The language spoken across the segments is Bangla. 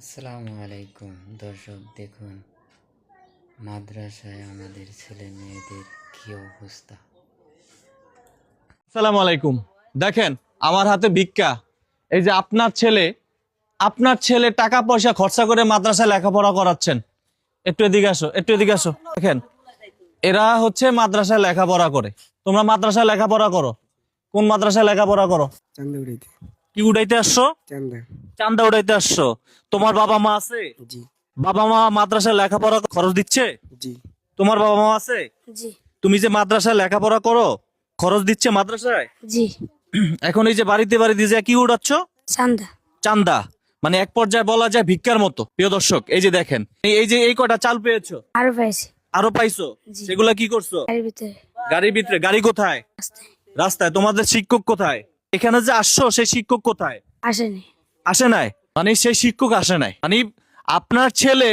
আসসালামু আলাইকুম দর্শক, দেখুন মাদ্রাসায় আমাদের ছেলে মেয়েদের কি অবস্থা। আসসালামু আলাইকুম। দেখেন আমার হাতে ভিক্ষা। এই যে আপনার ছেলে টাকা পয়সা খরচা করে মাদ্রাসায় লেখাপড়া করাচ্ছেন। একটু এদিকে আসো, একটু এদিকে আসো। দেখেন এরা হচ্ছে মাদ্রাসায় লেখাপড়া করে। তোমরা মাদ্রাসায় লেখাপড়া করো? কোন মাদ্রাসায় লেখাপড়া করো? চান্দা উড়াইতে। কি উঠাইতে আসছো? চান্দা। চান্দা উঠাইতে আসছো। তোমার বাবা মা আছে? জি। বাবা মা মাদ্রাসায় লেখাপড়া খরচ দিচ্ছে? জি। তোমার বাবা মা আছে? জি। তুমি যে মাদ্রাসায় লেখাপড়া করো, খরচ দিচ্ছে মাদ্রাসায়? জি। এখন এই যে বাড়িতে বাড়িতে যে কি উড়াচ্ছ? চান্দা। চান্দা, মানে এক পর্যায়ে বলা যায় ভিক্ষার মতো। প্রিয় দর্শক, এই যে দেখেন, এই কটা চাল পেয়েছো, আরো পাইছি। আরো পাইছো, জি। সেগুলা কি করছো? গাড়ির ভিতরে। গাড়ির ভিতরে। গাড়ি কোথায়? রাস্তায়। রাস্তায়। তোমাদের শিক্ষক কোথায়? এখানে যে আসছো সেই শিক্ষক কোথায়? আসেনি। আসে নাই, মানে সেই শিক্ষক আসে নাই। মানে আপনার ছেলে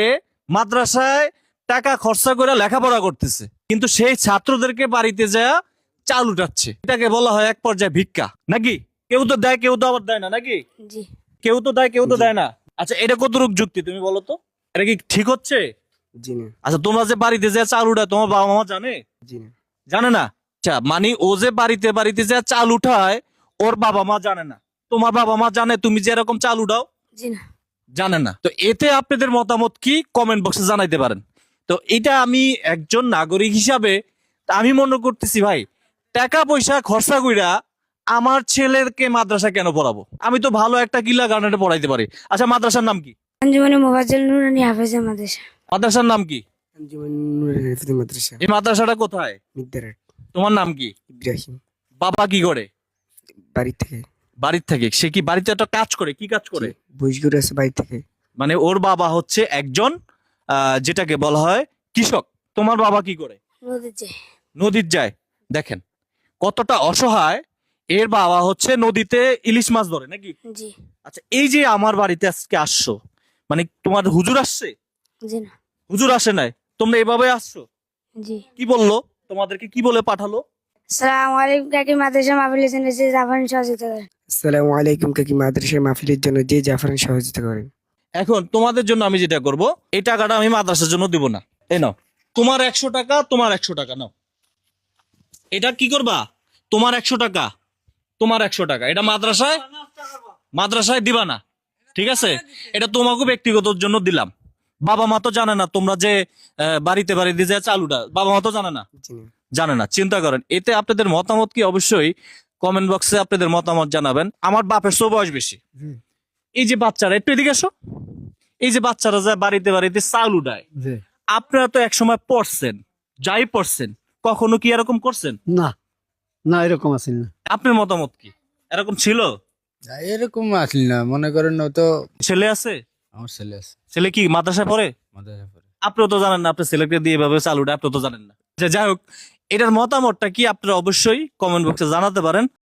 মাদ্রাসায় টাকা খরচা করে লেখাপড়া করতেছে, কিন্তু সেই ছাত্রদেরকে বাড়িতে যা চাল উঠাচ্ছে। এটাকে বলা হয় এক পর্যায়ে ভিক্ষা, নাকি? কেউ তো দেয়, কেউ তো আবার দেয় না, নাকি? জি। কেউ তো দেয়, কেউ তো দেয় না। আচ্ছা, এটা কতটুকু যুক্তি তুমি বলো তো? এটা কি ঠিক হচ্ছে? জি না। আচ্ছা, তোমরা যে বাড়িতে যে চাল উঠায় তোমার বাবা মা জানে? জি না। জানে না? আচ্ছা, মানে ও যে বাড়িতে বাড়িতে যে চাল উঠায় ওর বাবা মা জানে না, তোমার বাবা মা জানে তুমি যে এরকম চাল উঠাও? জি না। জানে না। তো এতে আপনাদের মতামত কি, কমেন্ট বক্সে জানাইতে পারেন। তো এটা আমি একজন নাগরিক হিসাবে আমি মনে করতেছি, ভাই টাকা পয়সা খরচা কইরা আমার ছেলেকে মাদ্রাসা কেন পড়াবো? আমি তো ভালো একটা কিলা গার্ডেনে পড়াইতে পারি। আচ্ছা, মাদ্রাসার নাম কি? আঞ্জুমানে মোফাজ্জল নুরানী হাফেজা মাদ্রাসা। মাদ্রাসার নাম কি? আঞ্জুমান নূরের হেফাজত মাদ্রাসা। এই মাদ্রাসাটা কোথায়? মিদ্যারহাট। তোমার নাম কি? ইব্রাহিম। বাবা কি করে? বাড়ি থেকে। বাড়ির থেকে। সে কি বাড়িতে একটা কাজ করে? কি কাজ করে? বইসগুলো আছে বাড়ি থেকে। মানে ওর বাবা হচ্ছে একজন যেটাকে বলা হয় কৃষক। তোমার বাবা কি করে? নদীর যায়। নদীর যায়। দেখেন কতটা অসহায়। এর বাবা হচ্ছে নদীতে ইলিশ মাছ ধরে, নাকি? জি। আচ্ছা, এই যে আমার বাড়িতে আজকে আসছো, মানে তোমার হুজুর আসছে? জি না। হুজুর আসে নাই, তোমরা এভাবে আসছো? জি। কি বললো তোমাদেরকে? কি বলে পাঠালো? আসসালামু আলাইকুম কাকি মাদ্রাসা মাহফিলের জন্য যে জাফরান সহযোগিতা করেন। আসসালামু আলাইকুম কাকি মাদ্রাসার মাহফিলের জন্য যে জাফরান সহযোগিতা করেন। এখন তোমাদের জন্য আমি যেটা করব, এই টাকাটা আমি মাদ্রাসার জন্য দিব না। এই নাও, তোমার 100 টাকা, তোমার 100 টাকা নাও। এটা কি করবা? তোমার 100 টাকা, তোমার 100 টাকা, এটা মাদ্রাসায় মাদ্রাসায় দিবা না, ঠিক আছে? এটা তোমাকে ব্যক্তিগত জন্য দিলাম। বাবা মা তো জানে না তোমরা যে বাড়িতে বাড়িতে যে চালুটা, বাবা মা তো জানে না। জি না। জানে না, চিন্তা করেন। এতে আপনাদের মতামত কি অবশ্যই কমেন্ট বক্সে আপনাদের মতামত জানাবেন। আমার বাপের সব বয়স বেশি। এই যে বাচ্চারা, একটু এদিকে এসো। এই যে বাচ্চারা যায় বাড়িতে বাড়িতে চাল উঠায়, আপনারা তো একসময় পড়ছেন, যাই পড়ছেন, কখনো কি এরকম করছেন? না, না এরকম আসিল না। আপনার মতামত কি? এরকম ছিল? এরকম আসিল না, মনে করেন না তো। ছেলে আছে? আমার ছেলে আছে ছেলে কি মাদ্রাসায় পড়ে? মাদ্রাসায় পড়ে। আপনিও তো জানেন না, আপনার ছেলেকে দিয়ে এভাবে চাল উঠে, আপনিও তো জানেন না। আচ্ছা, যাই হোক, এটার মতামতটা কি আপনারা অবশ্যই কমেন্ট বক্সে জানাতে পারেন।